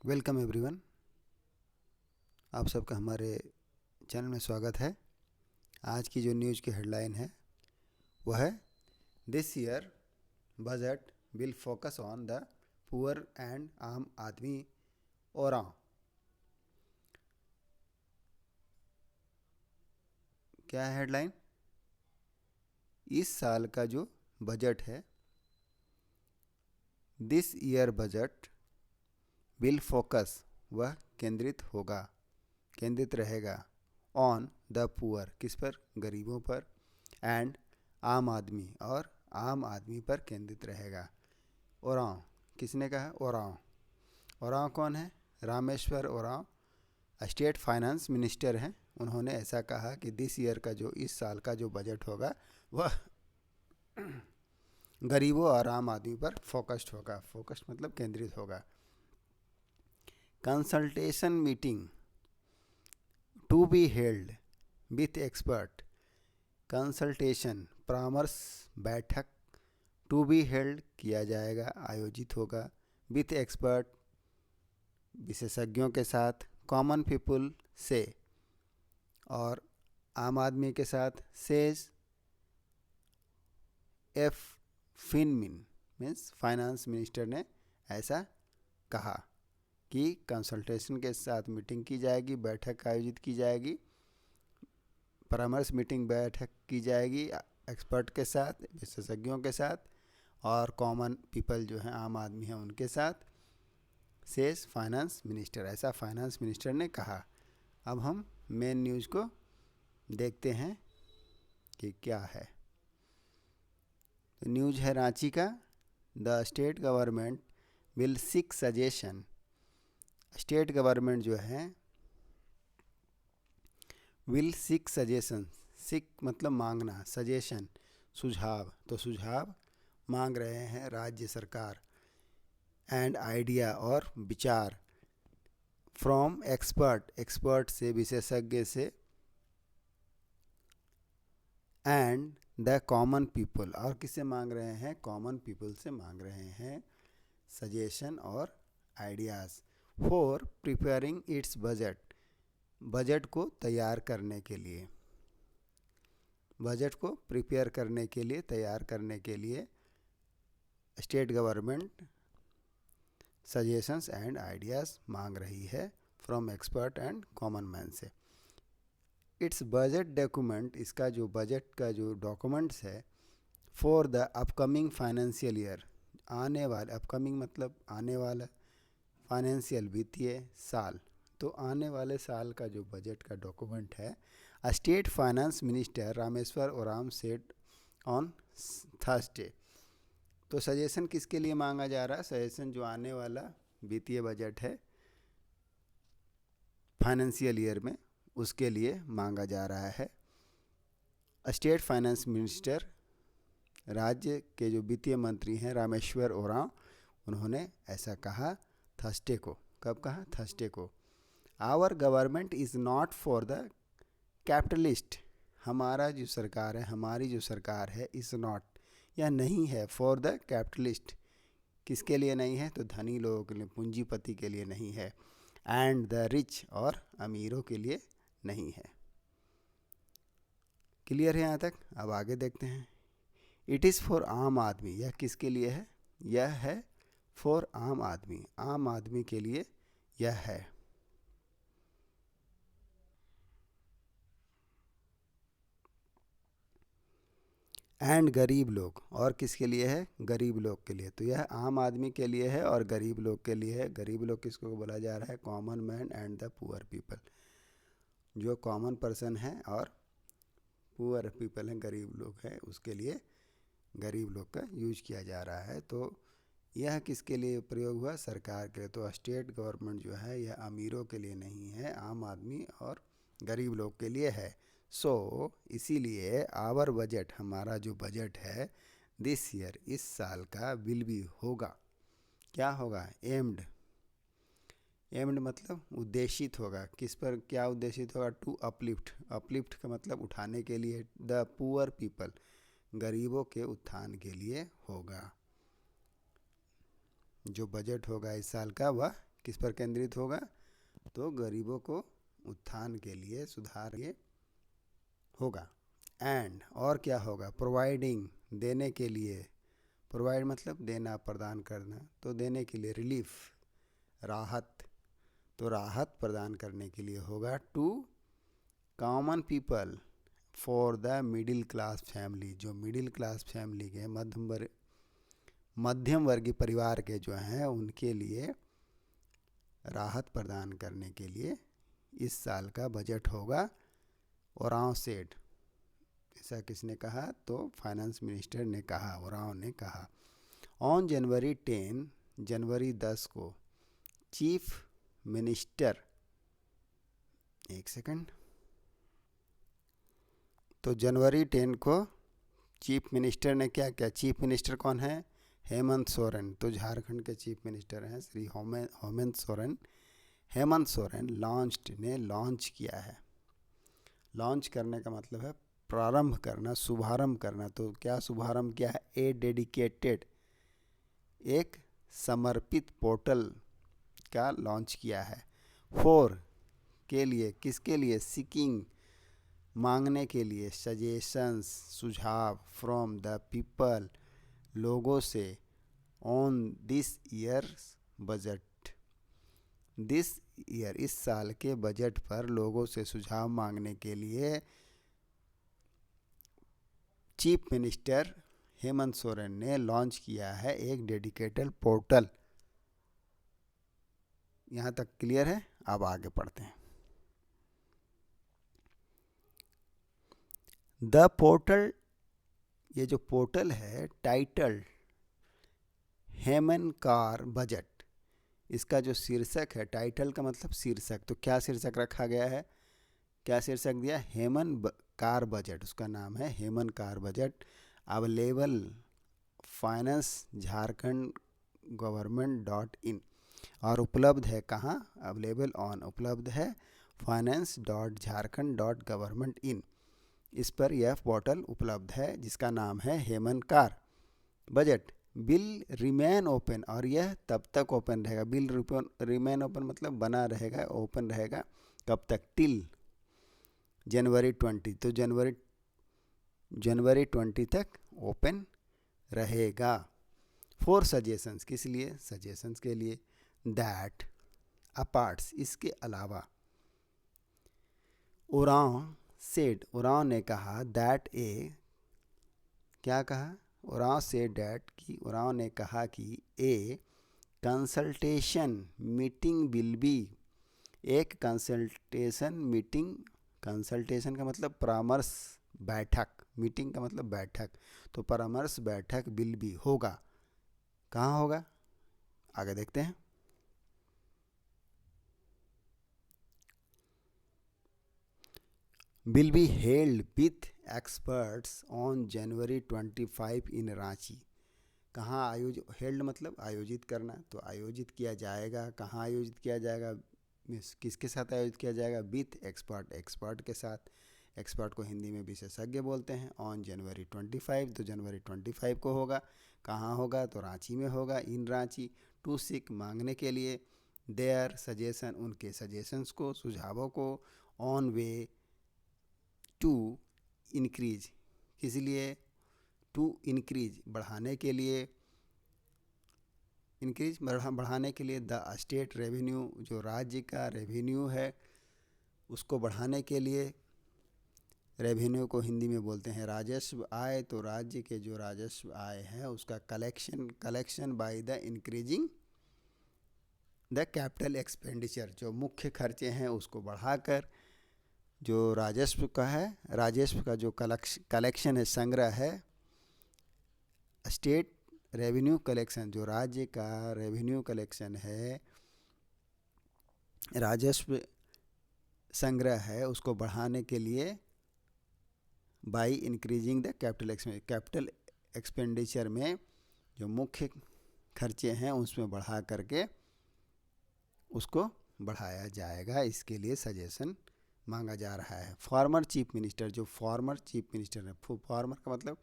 Welcome everyone. आप सबका हमारे चैनल में स्वागत है। आज की जो न्यूज़ की हेडलाइन है वह है this year budget will focus on the poor and आम आदमी और क्या है हेडलाइन? इस साल का जो बजट है, this year budget will focus, वह केंद्रित रहेगा ऑन द पुअर, किस पर? गरीबों पर, एंड आम आदमी, और आम आदमी पर केंद्रित रहेगा। ओरांव, किसने कहा? ओरांव। ओरांव कौन है? Rameshwar Oram state finance minister हैं। उन्होंने ऐसा कहा कि दिस ईयर का जो इस साल का जो बजट होगा वह गरीबों और आम आदमी पर फोकस्ड होगा। फोकस्ड मतलब केंद्रित होगा। Consultation meeting to be held with expert. Consultation, परामर्श बैठक, टू बी हेल्ड किया जाएगा, आयोजित होगा, विथ एक्सपर्ट विशेषज्ञों के साथ, कॉमन पीपल से, और आम आदमी के साथ, says F फिनमिन means finance minister ने ऐसा कहा कि कंसल्टेशन के साथ मीटिंग की जाएगी, बैठक आयोजित की जाएगी, परामर्श मीटिंग बैठक की जाएगी एक्सपर्ट के साथ, विशेषज्ञों के साथ, और कॉमन पीपल जो हैं, आम आदमी हैं, उनके साथ, सेज फाइनेंस मिनिस्टर, ऐसा फाइनेंस मिनिस्टर ने कहा। अब हम मेन न्यूज़ को देखते हैं कि क्या है। तो न्यूज़ है रांची का, the state government will seek suggestion. State government जो है विल सीक सजेशन, सीक मतलब मांगना, सजेशन सुझाव, तो सुझाव मांग रहे हैं राज्य सरकार, एंड आइडिया और विचार, फ्रॉम एक्सपर्ट से, विशेषज्ञ से, एंड द कॉमन पीपल, और किससे मांग रहे हैं? कॉमन पीपल से मांग रहे हैं सजेशन और ideas for preparing it's budget, budget को तैयार करने के लिए, बजट को प्रिपेयर करने के लिए, तैयार करने के लिए state government suggestions and ideas मांग रही है from expert and common man से। इट्स बजट डॉक्यूमेंट, इसका जो बजट का जो डॉक्यूमेंट्स है, for the upcoming financial year, आने वाले, अपकमिंग मतलब आने वाला, फाइनेंशियल वित्तीय साल, तो आने वाले साल का जो बजट का डॉक्यूमेंट है, state finance minister Rameshwar Oram said on Thursday. तो सजेशन किसके लिए मांगा जा रहा है? सजेशन जो आने वाला वित्तीय बजट है फाइनेंशियल ईयर में, उसके लिए मांगा जा रहा है। स्टेट फाइनेंस मिनिस्टर, राज्य के जो वित्तीय मंत्री हैं रामेश्वर ओरांव, उन्होंने ऐसा कहा थर्सडे को। कब कहा? थर्सडे को। Our government is not for the capitalist, हमारा जो सरकार है, हमारी जो सरकार है, इज़ नॉट, यह नहीं है, फॉर द कैपिटलिस्ट, किसके लिए नहीं है? तो धनी लोगों के लिए, पूंजीपति के लिए नहीं है, एंड द रिच, और अमीरों के लिए नहीं है। क्लियर है यहाँ तक? अब आगे देखते हैं। इट इज़ फॉर आम आदमी, यह किसके लिए है? यह है फॉर आम आदमी, आम आदमी के लिए यह है। एंड गरीब लोग, और किसके लिए है? गरीब लोग के लिए। तो यह आम आदमी के लिए है और गरीब लोग के लिए है। गरीब लोग किसको बोला जा रहा है? Common man and the poor people, जो कॉमन पर्सन है और पुअर पीपल हैं, गरीब लोग हैं, उसके लिए गरीब लोग का यूज किया जा रहा है। तो यह किसके लिए प्रयोग हुआ? सरकार के लिए। तो स्टेट गवर्नमेंट जो है यह अमीरों के लिए नहीं है, आम आदमी और गरीब लोग के लिए है। सो इसीलिए आवर बजट, हमारा जो बजट है, दिस ईयर, इस साल का, विल भी होगा, क्या होगा? एम्ड, एम्ड मतलब उद्देशित होगा, किस पर? क्या उद्देशित होगा? टू अपलिफ्ट, अपलिफ्ट का मतलब उठाने के लिए, द पुअर पीपल, गरीबों के उत्थान के लिए होगा। जो बजट होगा इस साल का, वह किस पर केंद्रित होगा? तो गरीबों को उत्थान के लिए, सुधार के होगा। एंड और क्या होगा? प्रोवाइडिंग, देने के लिए, प्रोवाइड मतलब देना, प्रदान करना, तो देने के लिए, रिलीफ, राहत, तो राहत प्रदान करने के लिए होगा। To common people, for the middle class family, जो मिडिल क्लास फैमिली के मध्यम वर्गीय परिवार के जो हैं उनके लिए राहत प्रदान करने के लिए इस साल का बजट होगा। ओरांव सेड, ऐसा किसने कहा? तो फाइनेंस मिनिस्टर ने कहा, ओरांव ने कहा। ऑन जनवरी 10, जनवरी 10 को चीफ मिनिस्टर, एक सेकंड, तो जनवरी 10 को चीफ मिनिस्टर ने क्या किया? चीफ मिनिस्टर कौन है? हेमंत सोरेन। तो झारखंड के चीफ मिनिस्टर हैं श्री हेमंत सोरेन। हेमंत सोरेन लॉन्च किया है। लॉन्च करने का मतलब है प्रारंभ करना, शुभारंभ करना। तो क्या शुभारंभ किया है? ए डेडिकेटेड, एक समर्पित पोर्टल का लॉन्च किया है। फॉर के लिए, किसके लिए? सीकिंग, मांगने के लिए, सजेशंस, सुझाव, फ्रॉम द पीपल, लोगों से, on this years budget, this year, इस साल के बजट पर लोगों से सुझाव मांगने के लिए चीफ मिनिस्टर हेमंत सोरेन ने लॉन्च किया है एक डेडिकेटेड पोर्टल। यहाँ तक क्लियर है? अब आगे पढ़ते हैं। द पोर्टल, ये जो पोर्टल है, टाइटल हेमन कार बजट, इसका जो शीर्षक है, टाइटल का मतलब शीर्षक, तो क्या शीर्षक रखा गया है? क्या शीर्षक दिया? कार बजट, उसका नाम है हेमन कार बजट। अवेलेबल फाइनेंस झारखंड गवर्नमेंट.in, और उपलब्ध है कहाँ? अवेलेबल ऑन, उपलब्ध है finance.jharkhand.government.in, इस पर यह पोर्टल उपलब्ध है जिसका नाम है हेमन कार बजट। बिल रिमेन ओपन, और यह तब तक ओपन रहेगा। बिल रिमेन ओपन मतलब बना रहेगा, ओपन रहेगा, कब तक? टिल जनवरी 20, तो जनवरी 20 तक ओपन रहेगा। फॉर सजेशंस, किस लिए? सजेशंस के लिए। दैट अपार्ट्स, इसके अलावा। ओरांव सेड, ओरांव ने कहा, दैट क्या कहा? ओरांव सेड दैट, कि ओरांव ने कहा कि ए कंसल्टेशन मीटिंग विल बी, एक कंसल्टेशन मीटिंग, कंसल्टेशन का मतलब परामर्श, बैठक, मीटिंग का मतलब बैठक, तो परामर्श बैठक विल बी, होगा। कहाँ होगा? आगे देखते हैं। Will be held with experts on January 25 इन रांची। कहाँ आयोजित? हेल्ड मतलब आयोजित करना, तो आयोजित किया जाएगा। कहाँ आयोजित किया जाएगा? किसके साथ आयोजित किया जाएगा? विथ एक्सपर्ट, एक्सपर्ट के साथ। एक्सपर्ट को हिंदी में विशेषज्ञ बोलते हैं। ऑन जनवरी 25, तो जनवरी 25 को होगा। कहाँ होगा? तो रांची में होगा, इन रांची। टू सीक, मांगने के लिए। देयर सजेशन, उनके सजेशंस को, सुझावों को। ऑन वे टू इंक्रीज, किस लिए? टू इंक्रीज, बढ़ाने के लिए। इंक्रीज बढ़ाने के लिए। द स्टेट रेवेन्यू, जो राज्य का रेवेन्यू है उसको बढ़ाने के लिए। रेवेन्यू को हिंदी में बोलते हैं राजस्व आय, तो राज्य के जो राजस्व आय है उसका collection by the increasing the capital expenditure, जो मुख्य खर्चे हैं उसको बढ़ाकर जो राजस्व का है, राजस्व का जो कलेक्शन है, संग्रह है, स्टेट रेवेन्यू कलेक्शन, जो राज्य का रेवेन्यू कलेक्शन है, राजस्व संग्रह है, उसको बढ़ाने के लिए by increasing the capital expenditure में जो मुख्य खर्चे हैं उसमें बढ़ा करके उसको बढ़ाया जाएगा। इसके लिए सजेशन मांगा जा रहा है। फॉर्मर चीफ मिनिस्टर, जो फॉर्मर चीफ मिनिस्टर है, फॉर्मर का मतलब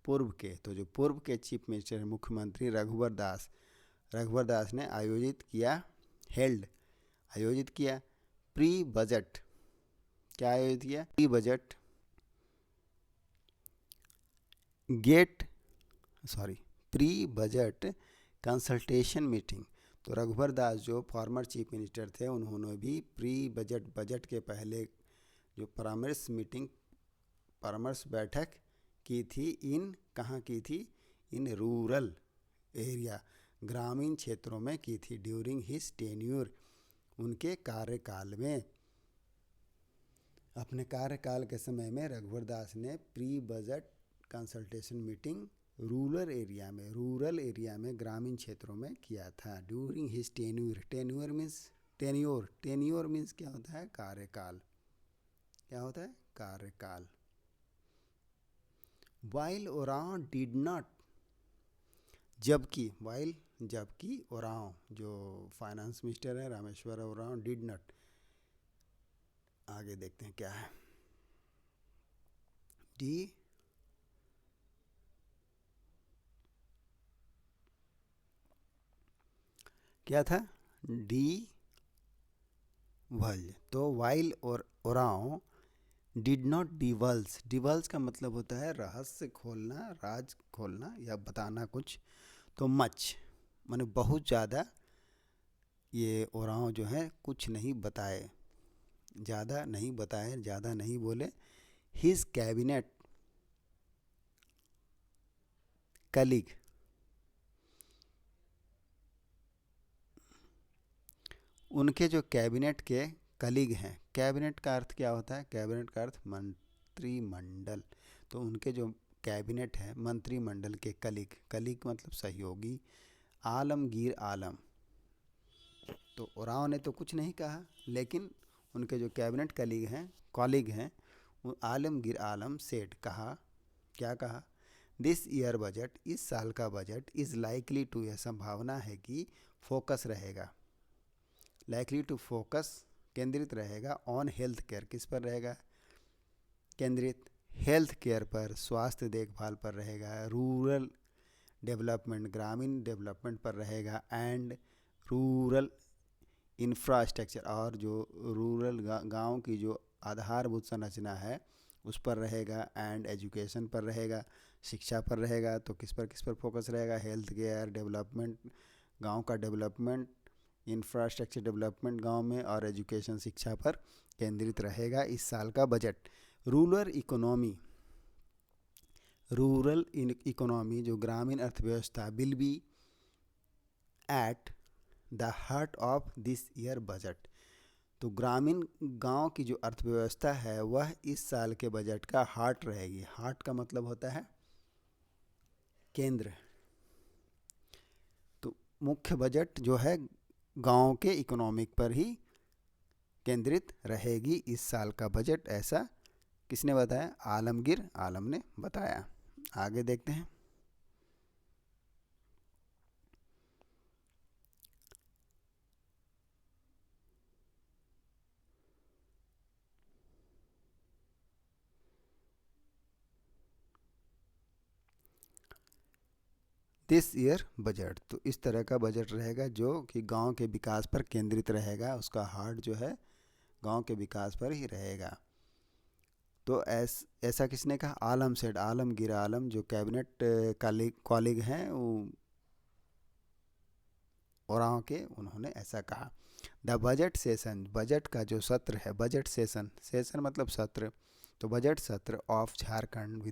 पूर्व के, तो जो पूर्व के चीफ मिनिस्टर मुख्यमंत्री रघुवर दास ने आयोजित किया हेल्ड आयोजित किया। प्री बजट क्या आयोजित किया? Pre budget get sorry pre budget consultation meeting. तो रघुवर दास जो फॉर्मर चीफ मिनिस्टर थे, उन्होंने भी प्री बजट के पहले जो परामर्श बैठक की थी, इन कहाँ की थी? इन रूरल एरिया, ग्रामीण क्षेत्रों में की थी। ड्यूरिंग हिज टेन्यूर, उनके कार्यकाल में, अपने कार्यकाल के समय में रघुवर दास ने pre budget consultation meeting rural area में ग्रामीण क्षेत्रों में किया था। ड्यूरिंग हिज टेन्योर मीन्स क्या होता है? कार्यकाल। क्या होता है? कार्यकाल। वाइल ओरांव डिड नॉट, जबकि ओरांव जो फाइनेंस मिनिस्टर है रामेश्वर ओरांव डिड नॉट, आगे देखते हैं क्या है। डी क्या था? डी वल्ज। तो वाइल और ओरांव डिड नॉट डिवल्स का मतलब होता है रहस्य खोलना, राज खोलना या बताना कुछ। तो मच माने बहुत ज़्यादा, ये ओरांव जो है कुछ नहीं बताए, ज़्यादा नहीं बोले। हिज कैबिनेट कलीग, उनके जो कैबिनेट के कलीग हैं, कैबिनेट का अर्थ क्या होता है? कैबिनेट का अर्थ मंत्रिमंडल। तो उनके जो कैबिनेट है, मंत्रिमंडल के कलीग मतलब सहयोगी, आलमगीर आलम। तो ओराव ने तो कुछ नहीं कहा, लेकिन उनके जो कैबिनेट कॉलीग हैं वो आलमगीर आलम सेठ कहा, क्या कहा? दिस ईयर बजट, इस साल का बजट, इज़ लाइकली टू, यह संभावना है कि फोकस रहेगा, केंद्रित रहेगा ऑन हेल्थ केयर, किस पर रहेगा केंद्रित? हेल्थ केयर पर, स्वास्थ्य देखभाल पर रहेगा। रूरल डेवलपमेंट, ग्रामीण डेवलपमेंट पर रहेगा। एंड रूरल इंफ्रास्ट्रक्चर, और जो रूरल गांव की जो आधारभूत संरचना है उस पर रहेगा। एंड एजुकेशन पर रहेगा, शिक्षा पर रहेगा। तो किस पर फोकस रहेगा? हेल्थ केयर, डेवलपमेंट, गांव का डेवलपमेंट, इंफ्रास्ट्रक्चर डेवलपमेंट गांव में, और एजुकेशन, शिक्षा पर केंद्रित रहेगा इस साल का बजट। रूरल इकोनॉमी जो ग्रामीण अर्थव्यवस्था will be at the heart of this year budget. तो ग्रामीण गांव की जो अर्थव्यवस्था है वह इस साल के बजट का हार्ट रहेगी। हार्ट का मतलब होता है केंद्र। तो मुख्य बजट जो है गांव के इकोनॉमिक पर ही केंद्रित रहेगी इस साल का बजट, ऐसा किसने बताया? आलमगीर आलम ने बताया। आगे देखते हैं। दिस ईयर बजट, तो इस तरह का बजट रहेगा जो कि गांव के विकास पर केंद्रित रहेगा। उसका हार्ट जो है गांव के विकास पर ही रहेगा। तो ऐसा किसने कहा? आलम सेठ, आलमगीर आलम जो कैबिनेट कॉलीग हैं ओरांव के, उन्होंने ऐसा कहा। द बजट सेशन, बजट का जो सत्र है, बजट सेशन मतलब सत्र। तो बजट सत्र ऑफ झारखंड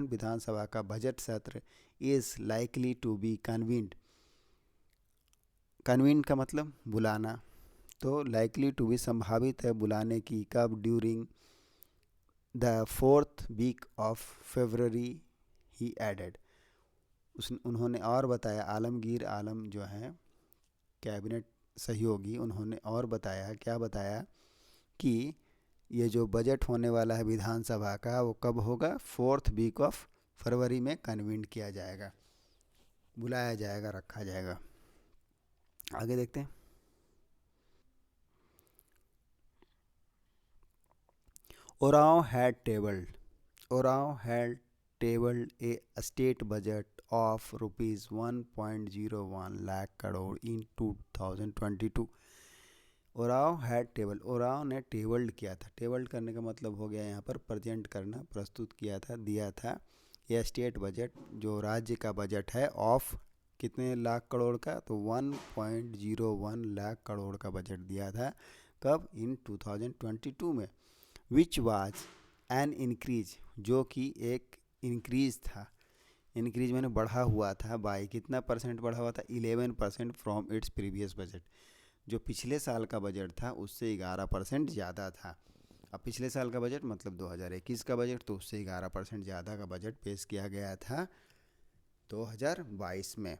विधानसभा का बजट सत्र is likely to be convened का मतलब बुलाना। तो लाइकली टू बी संभावित है बुलाने की, कब? During the 4th week of February, he added. उन्होंने और बताया, आलमगीर आलम जो हैं कैबिनेट सहयोगी, उन्होंने और बताया, क्या बताया? कि ये जो बजट होने वाला है विधानसभा का, वो कब होगा? 4th वीक ऑफ फरवरी में कन्वीन किया जाएगा, बुलाया जाएगा, रखा जाएगा। आगे देखते हैं। Oraon had tabled a state budget of rupees 1.01 lakh crore in 2022. Oraon had table, Oraon ने टेबल्ड किया था। टेबल्ड करने का मतलब हो गया यहाँ पर प्रेजेंट करना, प्रस्तुत किया था, दिया था। यह स्टेट बजट जो राज्य का बजट है ऑफ कितने लाख करोड़ का, तो 1.01 लाख करोड़ का बजट दिया था। कब? इन 2022 में। विच वाज एन इंक्रीज, जो कि एक इंक्रीज था। इंक्रीज मैंने बढ़ा हुआ था, बाई कितना परसेंट बढ़ा हुआ था? 11% फ्रॉम इट्स प्रीवियस बजट। जो पिछले साल का बजट था उससे 11% ज़्यादा था। अब पिछले साल का बजट मतलब 2021 का बजट, तो उससे 11% ज़्यादा का बजट पेश किया गया था 2022 में।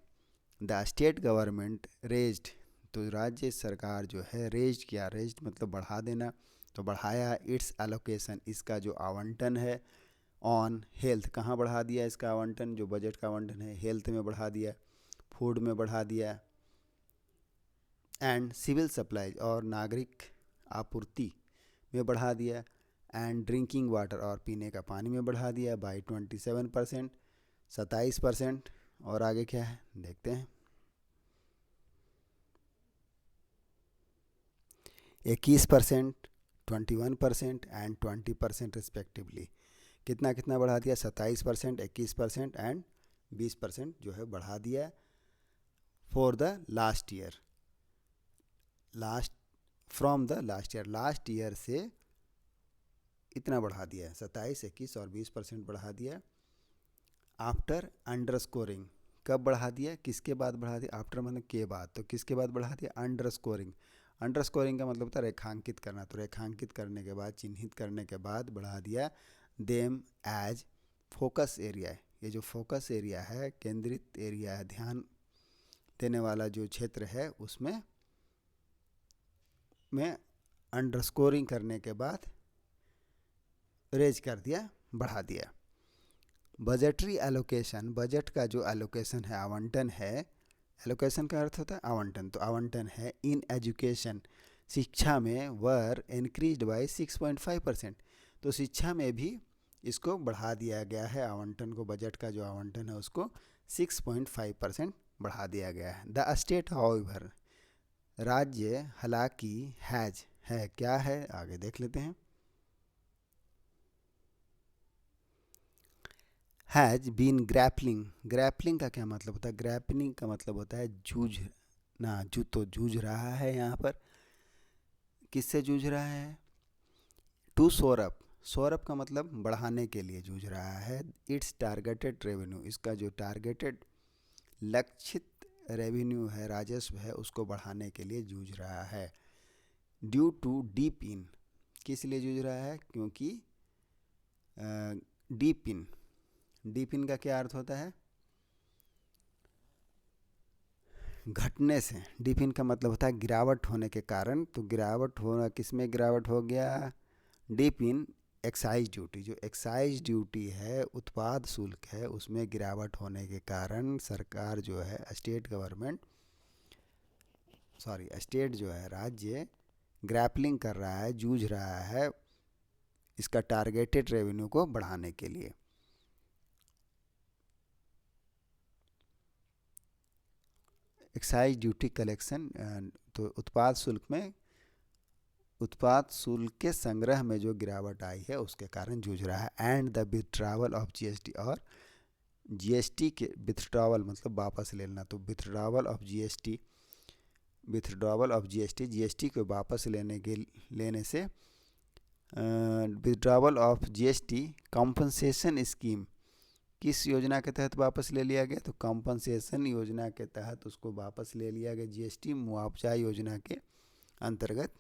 द स्टेट गवर्नमेंट रेज्ड, तो राज्य सरकार जो है रेज्ड किया, रेज्ड मतलब बढ़ा देना, तो बढ़ाया इट्स एलोकेशन, इसका जो आवंटन है, ऑन हेल्थ, कहाँ बढ़ा दिया इसका आवंटन? जो बजट का आवंटन है हेल्थ में बढ़ा दिया, फूड में बढ़ा दिया, एंड सिविल सप्लाईज और नागरिक आपूर्ति में बढ़ा दिया, एंड ड्रिंकिंग वाटर और पीने का पानी में बढ़ा दिया बाई 27%, 27%। और आगे क्या है देखते हैं। 21%, 21% एंड 20% रिस्पेक्टिवली। कितना कितना बढ़ा दिया? 27%, 21% एंड 20% जो है बढ़ा दिया for the last year, last from the last year, last year से इतना बढ़ा दिया है, 27, 21 और 20% बढ़ा दिया। आफ्टर अंडर स्कोरिंग, कब बढ़ा दिया, किसके बाद बढ़ा दिया? आफ्टर मतलब के बाद, तो किसके बाद बढ़ा दिया? Under scoring. अंडर स्कोरिंग का मतलब होता है रेखांकित करना, तो रेखांकित करने के बाद, चिन्हित करने के बाद बढ़ा दिया देम एज फोकस एरिया। ये जो फोकस एरिया है, केंद्रित एरिया है, ध्यान देने वाला जो क्षेत्र है, उसमें में अंडरस्कोरिंग करने के बाद रेज कर दिया, बढ़ा दिया। बजटरी एलोकेशन, बजट का जो एलोकेशन है, आवंटन है, एलोकेशन का अर्थ होता है आवंटन, तो आवंटन है इन एजुकेशन, शिक्षा में, वर इंक्रीज्ड बाय 6.5%, तो शिक्षा में भी इसको बढ़ा दिया गया है आवंटन को, बजट का जो आवंटन है उसको 6.5% बढ़ा दिया गया है। द स्टेट हाउएवर, राज्य हालांकि हैज है, क्या है आगे देख लेते हैं। हैज बीन ग्रैपलिंग, ग्रैपलिंग का क्या मतलब होता है? ग्रैपलिंग का मतलब होता है जूझना, तो जूझ रहा है, यहाँ पर किससे जूझ रहा है? टू सोरअप, सोरअप का मतलब बढ़ाने के लिए जूझ रहा है। इट्स टारगेटेड रेवेन्यू, इसका जो टारगेटेड लक्षित रेवेन्यू है, राजस्व है, उसको बढ़ाने के लिए जूझ रहा है। ड्यू टू डीप इन, किस लिए जूझ रहा है? क्योंकि डीप इन, डीप इन का क्या अर्थ होता है? घटने से। डीप इन का मतलब होता है गिरावट होने के कारण, तो गिरावट होना, किस में गिरावट हो गया? डीप इन एक्साइज ड्यूटी, जो एक्साइज ड्यूटी है, उत्पाद शुल्क है, उसमें गिरावट होने के कारण सरकार जो है, स्टेट गवर्नमेंट, सॉरी स्टेट जो है, राज्य ग्रैपलिंग कर रहा है, जूझ रहा है इसका टारगेटेड रेवेन्यू को बढ़ाने के लिए। एक्साइज ड्यूटी कलेक्शन, तो उत्पाद शुल्क में, उत्पाद शुल्क के संग्रह में जो गिरावट आई है उसके कारण जूझ रहा है। And the withdrawal of GST, और जीएसटी के विथड्रावल मतलब वापस लेना, तो withdrawal of GST, withdrawal of GST, GST को वापस लेने से, withdrawal of GST compensation scheme, किस योजना के तहत वापस ले लिया गया? तो कॉम्पनसेशन योजना के तहत उसको वापस ले लिया गया, जीएसटी मुआवजा योजना के अंतर्गत।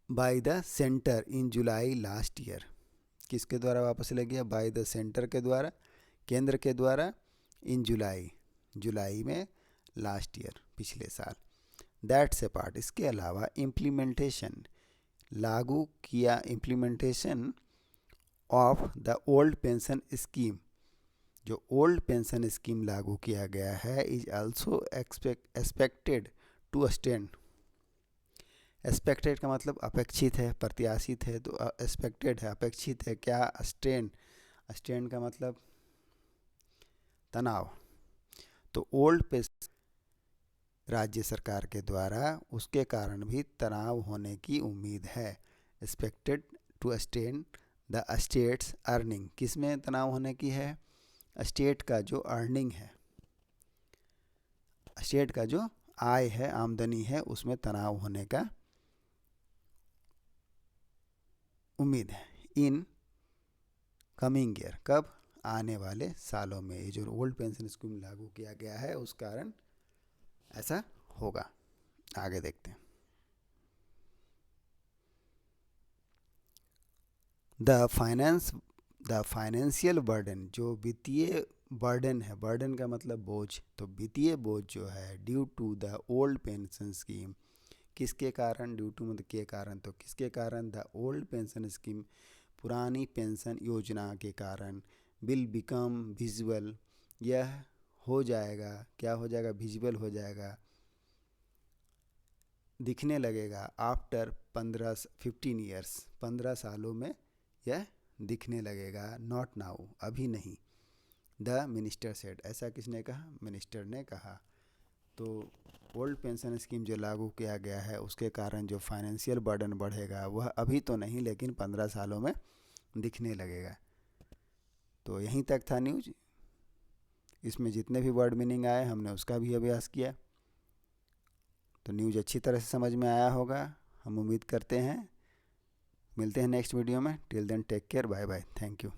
By the centre in July last year, किसके द्वारा वापस ले गया? बाय द सेंटर के द्वारा, केंद्र के द्वारा, इन जुलाई, जुलाई में, लास्ट ईयर पिछले साल। दैट्स ए पार्ट, इसके अलावा इम्प्लीमेंटेशन, लागू किया, implementation of the old pension scheme, जो ओल्ड पेंशन स्कीम लागू किया गया है, is also expected to extend, expected का मतलब अपेक्षित है, प्रत्याशित है, तो एक्सपेक्टेड है, अपेक्षित है। क्या? स्ट्रेन। स्ट्रेन का मतलब तनाव। तो ओल्ड पे राज्य सरकार के द्वारा उसके कारण भी तनाव होने की उम्मीद है। Expected to strain the state's earning. किस में तनाव होने की है? स्टेट का जो अर्निंग है, स्टेट का जो आय है, आमदनी है, उसमें तनाव होने का उम्मीद है। इन कमिंग ईयर, कब? आने वाले सालों में। ये जो ओल्ड पेंशन स्कीम लागू किया गया है उस कारण ऐसा होगा। आगे देखते हैं। द फाइनेंशियल बर्डन, जो वित्तीय बर्डन है, बर्डन का मतलब बोझ, तो वित्तीय बोझ जो है due to the old pension scheme, किसके कारण? ड्यू टू मतलब के कारण, तो किसके कारण? द ओल्ड पेंशन स्कीम, पुरानी पेंशन योजना के कारण, विल बिकम विजुअल, यह हो जाएगा, क्या हो जाएगा? विजुअल हो जाएगा, दिखने लगेगा। आफ्टर 15 ईयर्स, 15 सालों में यह दिखने लगेगा। नॉट नाउ, अभी नहीं। द मिनिस्टर सेड, ऐसा किसने कहा? मिनिस्टर ने कहा। तो ओल्ड पेंशन स्कीम जो लागू किया गया है उसके कारण जो फाइनेंशियल बर्डन बढ़ेगा वह अभी तो नहीं, लेकिन 15 सालों में दिखने लगेगा। तो यहीं तक था न्यूज। इसमें जितने भी वर्ड मीनिंग आए हमने उसका भी अभ्यास किया। तो न्यूज़ अच्छी तरह से समझ में आया होगा, हम उम्मीद करते हैं। मिलते हैं नेक्स्ट वीडियो में। Till then take care, bye bye, thank you.